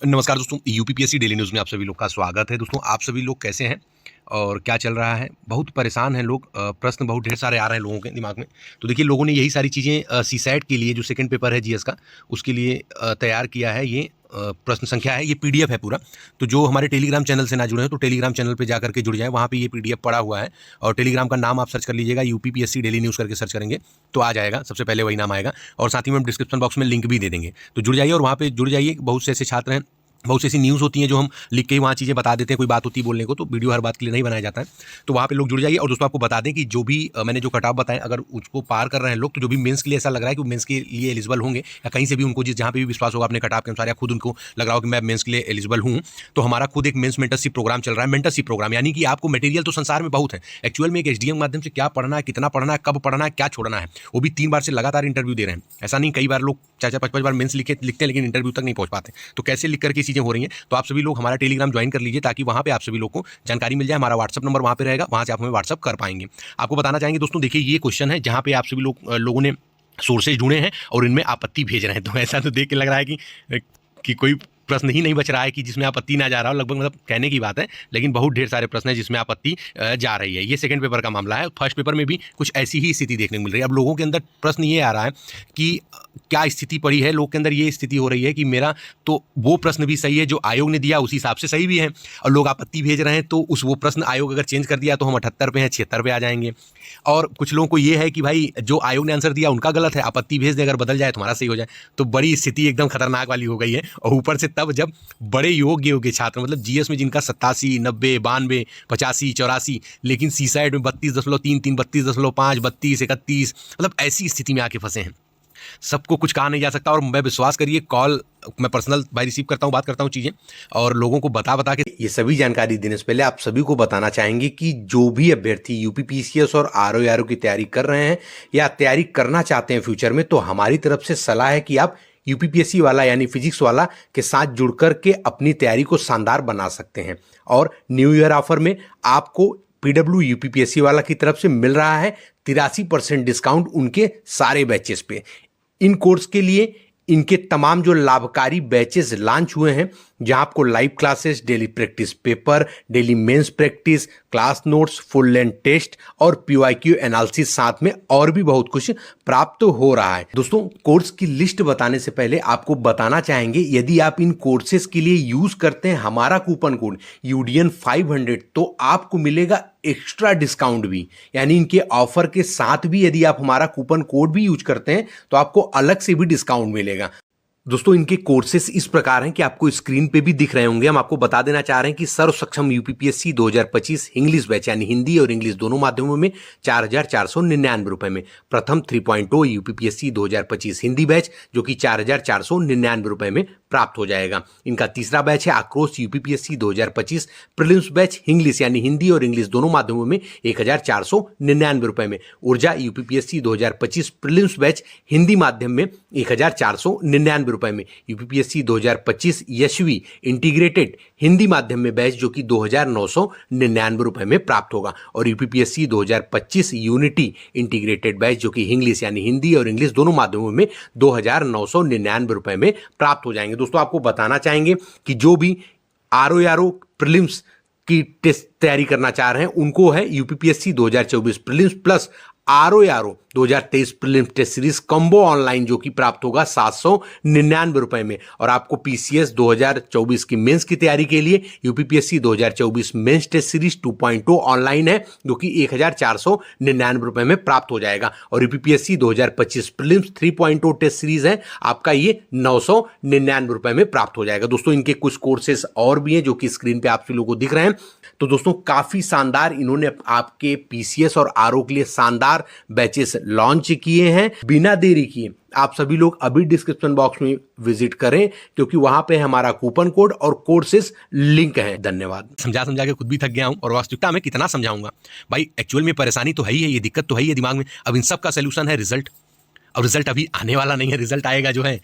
नमस्कार दोस्तों, UPPSC daily news में आप सभी लोग का स्वागत है। दोस्तों, आप सभी लोग कैसे हैं और क्या चल रहा है? बहुत परेशान हैं लोग, प्रश्न बहुत ढेर सारे आ रहे हैं लोगों के दिमाग में। तो देखिए, लोगों ने यही सारी चीज़ें सीसैट के लिए जो सेकंड पेपर है जीएस का, उसके लिए तैयार किया है। ये प्रश्न संख्या है, ये पीडीएफ है पूरा। तो जो हमारे टेलीग्राम चैनल से ना जुड़े हैं तो टेलीग्राम चैनल पे जा करके जुड़ जाएं, वहाँ पे ये पीडीएफ पड़ा हुआ है। और टेलीग्राम का नाम आप सर्च कर लीजिएगा, यूपीपीएससी डेली न्यूज़ करके सर्च करेंगे तो आ जाएगा, सबसे पहले वही नाम आएगा। और साथ ही में हम डिस्क्रिप्शन बॉक्स में लिंक भी दे देंगे, तो जुड़ जाइए और वहाँ पे जुड़ जाइए। बहुत से ऐसे छात्र हैं, बहुत सी ऐसी न्यूज़ होती हैं जो हम लिख के ही वहाँ चीज़ें बता देते हैं। कोई बात होती है बोलने को, तो वीडियो हर बात के लिए नहीं बनाया जाता है। तो वहाँ पे लोग जुड़ जाइए। और दोस्तों, आपको बता दें कि जो भी मैंने जो कट-ऑफ बताए, अगर उसको पार कर रहे हैं लोग, तो जो भी मेंस के लिए ऐसा लग रहा है कि वो मेंस के लिए एलिजिबल होंगे, या कहीं से भी उनको जहाँ पे भी विश्वास होगा अपने कट-ऑफ के अनुसार, या खुद उनको लग रहा हो कि मैं मेंस के लिए एलिजिबल हूँ, तो हमारा खुद एक मेंस मेंटरशिप प्रोग्राम चल रहा है। मेंटरशिप प्रोग्राम यानी कि आपको मटेरियल तो संसार में बहुत है, एक्चुअल में एक एसडीएम के माध्यम से क्या पढ़ना है, कितना पढ़ना है, कब पढ़ना है, क्या छोड़ना है, वो भी 3 बार से लगातार इंटरव्यू दे रहे हैं। ऐसा नहीं, कई बार लोग 4-4 5-5 बार मेंस लिखते हैं लेकिन इंटरव्यू तक नहीं पहुंच पाते। तो कैसे लिख करके चीज़ें हो रही हैं, तो आप सभी लोग हमारा टेलीग्राम ज्वाइन कर लीजिए, ताकि वहाँ पे आप सभी लोग को जानकारी मिल जाए। हमारा व्हाट्सअप नंबर वहाँ पे रहेगा, वहाँ से आप हमें व्हाट्सअप कर पाएंगे। आपको बताना चाहेंगे दोस्तों, देखिए ये क्वेश्चन है जहाँ पे आप सभी लोगों ने सोर्सेज ढूंढे हैं और इनमें आपत्ति भेज रहे हैं। तो ऐसा तो देख के लग रहा है कि कोई प्रश्न ही नहीं बच रहा है कि जिसमें आपत्ति ना जा रहा हो। लगभग मतलब कहने की बात है, लेकिन बहुत ढेर सारे प्रश्न हैं जिसमें आपत्ति जा रही है। ये सेकंड पेपर का मामला है। फर्स्ट पेपर में भी कुछ ऐसी ही स्थिति देखने को मिल रही है। अब लोगों के अंदर प्रश्न ये आ रहा है कि क्या स्थिति पड़ी है, लोग के अंदर ये स्थिति हो रही है कि मेरा तो वो प्रश्न भी सही है जो आयोग ने दिया, उसी हिसाब से सही भी है, और लोग आपत्ति भेज रहे हैं। तो वो प्रश्न आयोग अगर चेंज कर दिया तो हम 78 पे हैं, 76 पे आ जाएंगे। और कुछ लोगों को ये है कि भाई जो आयोग ने आंसर दिया उनका गलत है, आपत्ति भेज दे, अगर बदल जाए तो हमारा सही हो जाए। तो बड़ी स्थिति एकदम खतरनाक वाली हो गई है। और ऊपर से तब जब बड़े योग्य छात्र, मतलब जीएस में जिनका 87, 90, 92, 85, 84, लेकिन सीसैट में 32.33, 32.5, 32, 31, मतलब ऐसी स्थिति में आके फंसे हैं। सबको कुछ कहा नहीं जा सकता। और मैं, विश्वास करिए, कॉल मैं पर्सनल भाई रिसीव करता हूँ, बात करता हूँ चीज़ें, और लोगों को बता के ये सभी जानकारी देने से पहले आप सभी को बताना चाहेंगे कि जो भी अभ्यर्थी यूपीपीसीएस और आरओ की तैयारी कर रहे हैं या तैयारी करना चाहते हैं फ्यूचर में, तो हमारी तरफ से सलाह है कि आप यूपीपीएससी वाला यानी फिजिक्स वाला के साथ जुड़ करके अपनी तैयारी को शानदार बना सकते हैं। और न्यू ईयर ऑफर में आपको पीडब्ल्यू यूपीपीएससी वाला की तरफ से मिल रहा है 83% डिस्काउंट उनके सारे बैचेस पे। इन कोर्स के लिए इनके तमाम जो लाभकारी बैचेस लॉन्च हुए हैं, जहां आपको live classes, daily practice paper, daily mains practice, class notes, full length test और पीवाईक्यू एनालिसिस, साथ में और भी बहुत कुछ प्राप्त हो रहा है। दोस्तों, कोर्स की लिस्ट बताने से पहले आपको बताना चाहेंगे, यदि आप इन कोर्सेज के लिए यूज करते हैं हमारा कूपन कोड UDN 500, तो आपको मिलेगा एक्स्ट्रा डिस्काउंट भी। यानी इनके ऑफर के साथ भी यदि आप हमारा कूपन कोड भी यूज करते हैं तो आपको अलग से भी डिस्काउंट मिलेगा। दोस्तों, इनके कोर्सेस इस प्रकार हैं कि आपको स्क्रीन पे भी दिख रहे होंगे। हम आपको बता देना चाह रहे हैं कि सर्व सक्षम यूपीपीएससी 2025 इंग्लिश बैच यानी हिंदी और इंग्लिश दोनों माध्यमों में 4,499 रुपए में। प्रथम 3.0 यूपीपीएससी 2025 हिंदी बैच जो कि 4,499 रुपए में प्राप्त हो जाएगा। इनका तीसरा बैच है आक्रोश यूपीपीएससी 2025 प्रीलिम्स बैच इंग्लिश यानी हिंदी और इंग्लिश दोनों माध्यमों में 1,499 रुपए में। ऊर्जा यूपीपीएससी 2025 प्रीलिम्स बैच हिंदी माध्यम में 1,499 रुपए में। यूपीपीएससी 2025 यशवी इंटीग्रेटेड हिंदी माध्यम में बैच जो कि 2,999 रुपए में प्राप्त होगा। और यूपीपीएससी 2025 यूनिटी इंटीग्रेटेड बैच जो कि इंग्लिश यानी हिंदी और इंग्लिश दोनों माध्यमों में 2,999 रुपए में प्राप्त हो जाएंगे। दोस्तों, आपको बताना चाहेंगे कि जो भी आरओ प्रीलिम्स की टेस्ट तैयारी करना चाह रहे हैं उनको है UPPSC 2024 prelims plus RO 2023 prelims test series combo online जो कि प्राप्त होगा 799 रुपए में। और आपको पीसीएस 2024 की मेंस की तैयारी के लिए UPPSC 2024 mains test series 2.0 online है जो कि 1,499 रुपए में प्राप्त हो जाएगा। और यूपीपीएससी 2025 प्रीलिम्स 3.0 टेस्ट सीरीज है, आपका ये 999 रुपए में प्राप्त हो जाएगा। दोस्तों, इनके कुछ कोर्सेस और भी हैं जो कि स्क्रीन पे आप सभी लोगों को दिख रहे हैं। तो दोस्तों, काफी शानदार इन्होंने आपके पीसीएस और आरओ के लिए शानदार बैचेस लॉन्च किए हैं। बिना देरी किए आप सभी लोग अभी डिस्क्रिप्शन बॉक्स में विजिट करें, क्योंकि वहां पे हमारा कूपन कोड और कोर्सेस लिंक है। धन्यवाद। समझा के खुद भी थक गया हूं, और वास्तविकता में कितना समझाऊंगा भाई। एक्चुअल में परेशानी तो है ही है, ये दिक्कत तो है ही है दिमाग में। अब इन सब का सोल्यूशन है रिजल्ट। अब रिजल्ट अभी आने वाला नहीं है, रिजल्ट आएगा जो है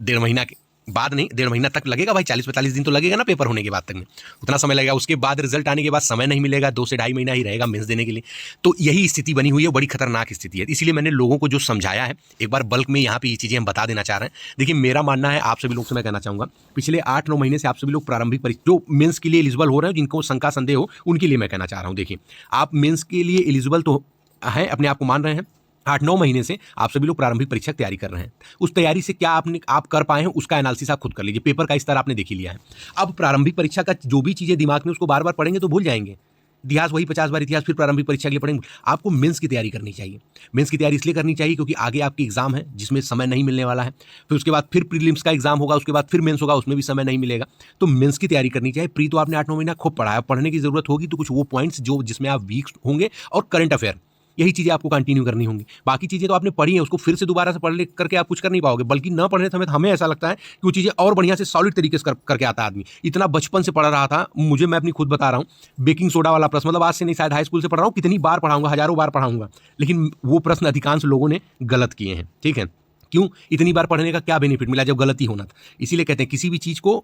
1.5 महीना के बाद नहीं, 1.5 महीना तक लगेगा भाई, 40-45 दिन तो लगेगा ना पेपर होने के बाद तक में, उतना समय लगेगा। उसके बाद रिजल्ट आने के बाद समय नहीं मिलेगा, 2 से ढाई महीना ही रहेगा मेंस देने के लिए। तो यही स्थिति बनी हुई है, बड़ी खतरनाक स्थिति है। इसीलिए मैंने लोगों को जो समझाया है, एक बार बल्क में यहाँ पे ये चीज़ें हम बता देना चाह रहे हैं। देखिए, मेरा मानना है, आप सभी लोग से मैं कहना चाहूँगा, पिछले 8-9 महीने से आप सभी लोग प्रारंभिक परीक्षा जो मेंस के लिए एलिजिबल हो रहे हो, जिनको शंका संदेह हो, उनके लिए मैं कहना चाह रहा हूँ। देखिए, आप मेंस के लिए एलिजिबल तो हैं, अपने आप को मान रहे हैं, 8-9 महीने से आप सभी लोग प्रारंभिक परीक्षा की तैयारी कर रहे हैं। उस तैयारी से क्या आप कर पाए हैं, उसका एनालिसिस आप खुद कर लीजिए। पेपर का स्तर आपने देख ही लिया है। अब प्रारंभिक परीक्षा का जो भी चीज़ें दिमाग में, उसको बार बार पढ़ेंगे तो भूल जाएंगे। इतिहास वही 50 बार इतिहास, फिर प्रारंभिक परीक्षा के लिए पढ़ेंगे। आपको मेंस की तैयारी करनी चाहिए। मेंस की तैयारी इसलिए करनी चाहिए क्योंकि आगे आपकी एग्जाम है, जिसमें समय नहीं मिलने वाला है। फिर उसके बाद फिर प्रीलिम्स का एग्जाम होगा, उसके बाद फिर मेंस होगा, उसमें भी समय नहीं मिलेगा। तो मेंस की तैयारी करनी चाहिए। प्री तो आपने 8-9 महीना खूब पढ़ा है, पढ़ने की जरूरत होगी तो कुछ वो पॉइंट्स जो जिसमें आप वीक होंगे, और करंट अफेयर, यही चीज़ें आपको कंटिन्यू करनी होंगी। बाकी चीज़ें तो आपने पढ़ी हैं, उसको फिर से दोबारा से पढ़ ले करके आप कुछ कर नहीं पाओगे। बल्कि न पढ़ने समेत हमें ऐसा लगता है कि वो चीज़ें और बढ़िया से सॉलिड तरीके से करके आता है आदमी। इतना बचपन से पढ़ रहा था, मुझे, मैं अपनी खुद बता रहा हूँ, बेकिंग सोडा वाला प्रश्न, मतलब आज से नहीं, शायद हाई स्कूल से पढ़ रहा हूँ, कितनी बार पढ़ाऊंगा, हजारों बार पढ़ाऊंगा, लेकिन वो प्रश्न अधिकांश लोगों ने गलत किए हैं। ठीक है, क्यों? इतनी बार पढ़ने का क्या बेनिफिट मिला जब गलती होना था? इसीलिए कहते हैं किसी भी चीज़ को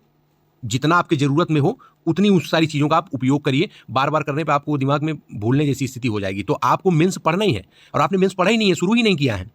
जितना आपके ज़रूरत में हो, उतनी उस सारी चीज़ों का आप उपयोग करिए। बार बार करने पे आपको दिमाग में भूलने जैसी स्थिति हो जाएगी। तो आपको मेंस पढ़ना ही है, और आपने मेंस पढ़ा ही नहीं है, शुरू ही नहीं किया है।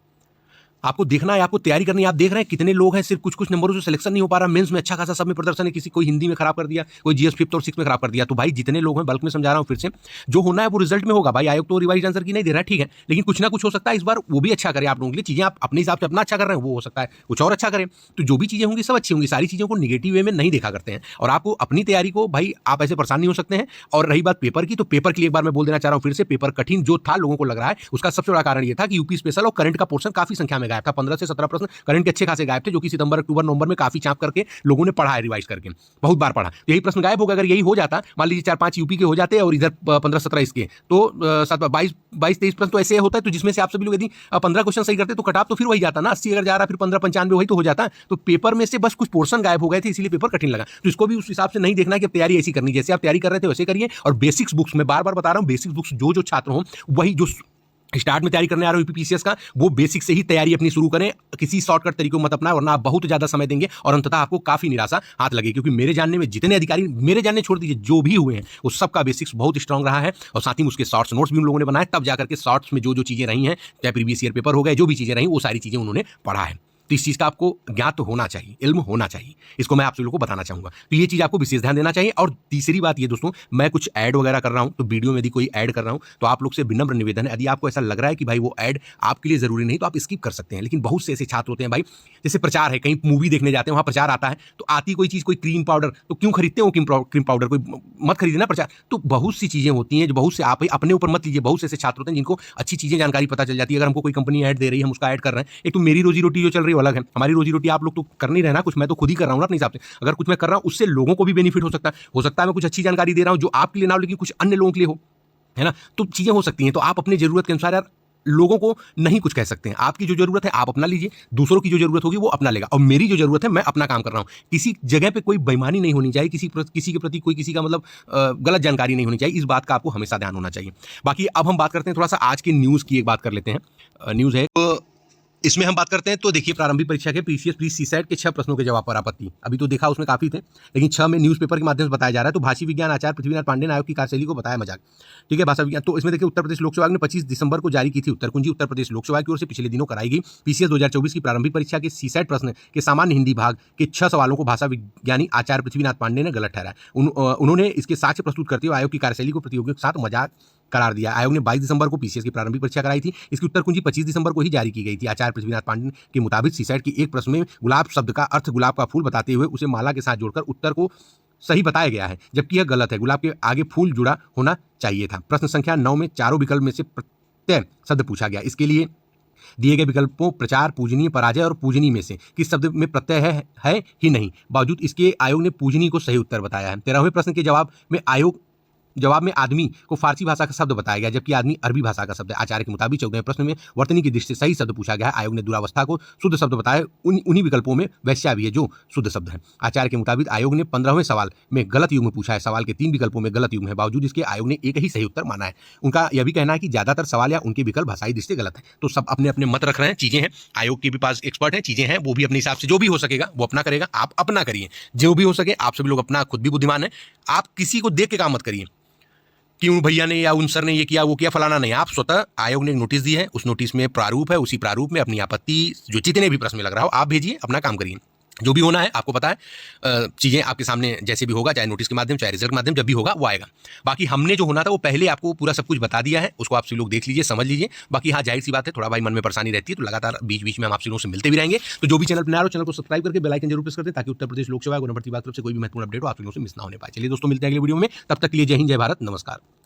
आपको देखना है, आपको तैयारी करनी है। आप देख रहे हैं कितने लोग हैं, सिर्फ कुछ कुछ नंबरों से सिलेक्शन नहीं हो पा रहा। मेंस में अच्छा खासा सब में प्रदर्शन है, किसी कोई हिंदी में खराब कर दिया, कोई जीएस 5th और 6th में खराब कर दिया। तो भाई जितने लोग हैं, बल्क में समझा रहा हूँ फिर से, जो होना है वो रिजल्ट में होगा। भाई आयोग तो रिवाइज आंसर की नहीं दे रहा है, ठीक है, लेकिन कुछ ना कुछ हो सकता है इस बार वो भी अच्छा करे आप लोगों के लिए। चीज़ें आप अपने हिसाब से अपना अच्छा कर रहे हैं, वो हो सकता है कुछ और अच्छा करें। तो जो भी चीज़ें होंगी सब अच्छी होंगी। सारी चीज़ों को निगेटिव वे में नहीं देखा करते हैं। और आपको अपनी तैयारी को, भाई आप ऐसे परेशान नहीं हो सकते हैं। और रही बात पेपर की, तो पेपर के लिए एक बार मैं बोल देना चाह रहा हूँ फिर से, पेपर कठिन जो था लोगों को लग रहा है, उसका सबसे बड़ा कारण ये था कि यूपी स्पेशल और करंट का पोर्शन काफी संख्या में गायब था। 15 से 17 प्रश्न करंट के अच्छे खासे गायब थे, जो कि सितंबर, अक्टूबर, नवंबर में काफी चाप करके लोगों ने पढ़ा है, रिवाइज करके बहुत बार पढ़ा। तो यही प्रश्न गायब होगा। अगर यही हो जाता, मान लीजिए 4-5 यूपी के हो जाते और इधर 15-17 इसके, तो 22-23 प्रश्न तो ऐसे होता है। तो जिसमें से आप सभी लोग यदि 15 क्वेश्चन सही करते तो कट ऑफ तो फिर वही जाता ना, 80 अगर जा रहा, फिर 15-95 वही तो हो जाता। तो पेपर में से बस कुछ पोर्शन गायब हो गए थे, इसलिए पेपर कठिन लगा। तो इसको भी उस हिसाब से नहीं देखना कि तैयारी ऐसी करनी, जैसे आप तैयारी कर रहे थे वैसे करिए। और बेसिक्स बुक्स में बार बार बता रहा हूँ, बेसिक्स बुक्स जो छात्र हो, वही जो स्टार्ट में तैयारी करने आ रहे हो यूपीपीसीएस का, वो बेसिक से ही तैयारी अपनी शुरू करें। किसी शॉर्टकट तरीकों मत अपना, वरना आप बहुत ज्यादा समय देंगे और अंततः आपको काफी निराशा हाथ लगेगी। क्योंकि मेरे जानने में जितने अधिकारी, मेरे जानने छोड़ दीजिए, जो भी हुए हैं, वो सबका बेसिक्स बहुत स्ट्रांग रहा है। और साथ ही उसके शॉर्ट्स नोट्स भी उन लोगों ने बनाए, तब जाकर के शॉर्ट्स में जो जो चीजें रही हैं, चाहे प्रीवियस ईयर पेपर हो गए, जो भी चीजें रही, वो सारी चीजें उन्होंने पढ़ा है। तो इस चीज़ का आपको ज्ञात होना चाहिए, इल्म होना चाहिए। इसको मैं आप सभी लोगों को बताना चाहूँगा। तो ये चीज़ आपको विशेष ध्यान देना चाहिए। और तीसरी बात ये दोस्तों, मैं कुछ ऐड वगैरह कर रहा हूँ, तो वीडियो में यदि कोई ऐड कर रहा हूँ, तो आप लोग से विनम्र निवेदन है, यदि आपको ऐसा लग रहा है कि भाई वो ऐड आपके लिए ज़रूरी नहीं, तो आप स्किप कर सकते हैं। लेकिन बहुत से ऐसे छात्र होते हैं भाई, जैसे प्रचार है, कहीं मूवी देखने जाते हैं, वहाँ प्रचार आता है, तो आती कोई चीज़, कोई क्रीम पाउडर, तो क्यों खरीदते हो क्रीम पाउडर? कोई मत खरीदे ना प्रचार। तो बहुत सी चीज़ें होती हैं जो बहुत से, आप अपने ऊपर मत लीजिए। बहुत से ऐसे छात्र होते हैं जिनको अच्छी चीज़ें, जानकारी पता चल जाती है। अगर हमको कोई कंपनी ऐड दे रही है, हम उसका ऐड कर रहे हैं। एक तो मेरी रोजी रोटी जो चल रही है अलग है, हमारी रोजी रोटी आप लोग तो कर नहीं रहना कुछ, मैं तो खुद ही कर रहा हूँ ना अपने हिसाब से। अगर कुछ मैं कर रहा हूँ, उससे लोगों को भी बेनिफिट हो सकता है। हो सकता है मैं कुछ अच्छी जानकारी दे रहा हूँ जो आपके लिए ना हो, लेकिन कुछ अन्य लोगों के लिए हो, है ना। तो चीज़ें हो सकती हैं। तो आप अपनी जरूरत के अनुसार यार लोगों को नहीं कुछ कह सकते हैं। आपकी जो जरूरत है आप अपना लीजिए, दूसरों की जो जरूरत होगी वो अपना लेगा। और मेरी जो जरूरत है, मैं अपना काम कर रहा हूँ। किसी जगह पे कोई बेईमानी नहीं होनी चाहिए, किसी के प्रति कोई किसी का मतलब गलत जानकारी नहीं होनी चाहिए। इस बात का आपको हमेशा ध्यान होना चाहिए। बाकी अब हम बात करते हैं थोड़ा सा आज की न्यूज़ की, एक बात कर लेते हैं। न्यूज़ है इसमें हम बात करते हैं। तो देखिए, प्रारंभिक परीक्षा के पीसीएस प्री सीसैट के 6 प्रश्नों के जवाब पर आपत्ति। अभी तो देखा उसमें काफी थे, लेकिन 6 में न्यूज़पेपर के माध्यम से बताया जा रहा है। तो भाषी विज्ञान आचार्य पृथ्वीनाथ पांडे ने आयोग की कार्यशैली को बताया मजाक। ठीक है, भाषा विज्ञान। तो इसमें देखिए, उत्तर प्रदेश लोकसेवा आयोग ने 25 दिसंबर को जारी की थी उत्तर कुंजी। उत्तर प्रदेश लोकसेवा की ओर से पिछले दिनों कराई गई पीसीएस 2024 की प्रारंभिक परीक्षा के सीसैट प्रश्न के सामान्य हिंदी भाग के 6 सवालों को भाषा विज्ञानी आचार्य पृथ्वीनाथ पांडे ने गलत ठहराया। उन्होंने इसके साक्ष्य प्रस्तुत करते हुए आयोग की कार्यशैली को प्रतियोगियों के साथ मजाक करार दिया। आयोग ने 22 दिसंबर को पीसीएस की प्रारंभिक परीक्षा कराई थी। इसकी उत्तर कुंजी 25 दिसंबर को ही जारी की गई थी। आचार्य पृथ्वीनाथ पांडे के मुताबिक सीसैट की एक प्रश्न में गुलाब शब्द का अर्थ गुलाब का फूल बताते हुए उसे माला के साथ जोड़कर उत्तर को सही बताया गया है, जबकि यह गलत है। गुलाब के आगे फूल जुड़ा होना चाहिए था। प्रश्न संख्या 9 में चारों विकल्प में से प्रत्यय शब्द पूछा गया। इसके लिए दिए गए विकल्पों प्रचार, पूजनीय, पराजय और पूजनी में से किस शब्द में प्रत्यय है ही नहीं। बावजूद इसके आयोग ने पूजनी को सही उत्तर बताया है। 13वें प्रश्न के जवाब में आयोग जवाब में आदमी को फारसी भाषा का शब्द बताया गया, जबकि आदमी अरबी भाषा का शब्द है। आचार्य के मुताबिक 14वें प्रश्न में वर्तनी की दृष्टि से सही शब्द पूछा गया है। आयोग ने दुरावस्था को शुद्ध शब्द बताया, उन्हीं विकल्पों में वैश्या भी है जो शुद्ध शब्द है। आचार्य के मुताबिक आयोग ने 15वें सवाल में गलत युग्म पूछा है। सवाल के 3 विकल्पों में गलत युग्म है, बावजूद इसके आयोग ने एक ही सही उत्तर माना है। उनका यह भी कहना है कि ज्यादातर सवाल या उनके विकल्प भाषाई दृष्टि से गलत है। तो सब अपने अपने मत रख रहे हैं, चीजें हैं, आयोग के भी पास एक्सपर्ट हैं, चीजें हैं, वो भी अपने हिसाब से जो भी हो सकेगा वो अपना करेगा। आप अपना करिए, जो भी हो सके। आप सभी लोग अपना, खुद भी बुद्धिमान है, आप किसी को देख के काम मत करिए कि उन भैया ने या उन सर ने ये किया वो किया फलाना नहीं। आप स्वतः, आयोग ने नोटिस दी है, उस नोटिस में प्रारूप है, उसी प्रारूप में अपनी आपत्ति जो जितने भी प्रश्न में लग रहा हो आप भेजिए, अपना काम करिए। जो भी होना है आपको पता है, चीज़ें आपके सामने जैसे भी होगा, चाहे नोटिस के माध्यम, चाहे रिजल्ट के माध्यम, जब भी होगा वो आएगा। बाकी हमने जो होना था वो पहले आपको पूरा सब कुछ बता दिया है, उसको आप सभी लोग देख लीजिए, समझ लीजिए। बाकी हाँ, जाहिर सी बात है, थोड़ा भाई मन में परेशानी रहती है, तो लगातार बीच बीच में हम आप सभी लोगों से मिलते भी रहेंगे। तो जो भी चैनल पर नया हो, चैनल को सब्सक्राइब करके बेल आइकन जरूर प्रेस कर दें, ताकि उत्तर प्रदेश लोक सेवा आयोग नंबर की बात से कोई भी महत्वपूर्ण अपडेट हो आप सभी लोगों से मिस ना होने पाए। चलिए दोस्तों, मिलते हैं अगले वीडियो में, तब तक के लिए जय हिंद, जय भारत, नमस्कार।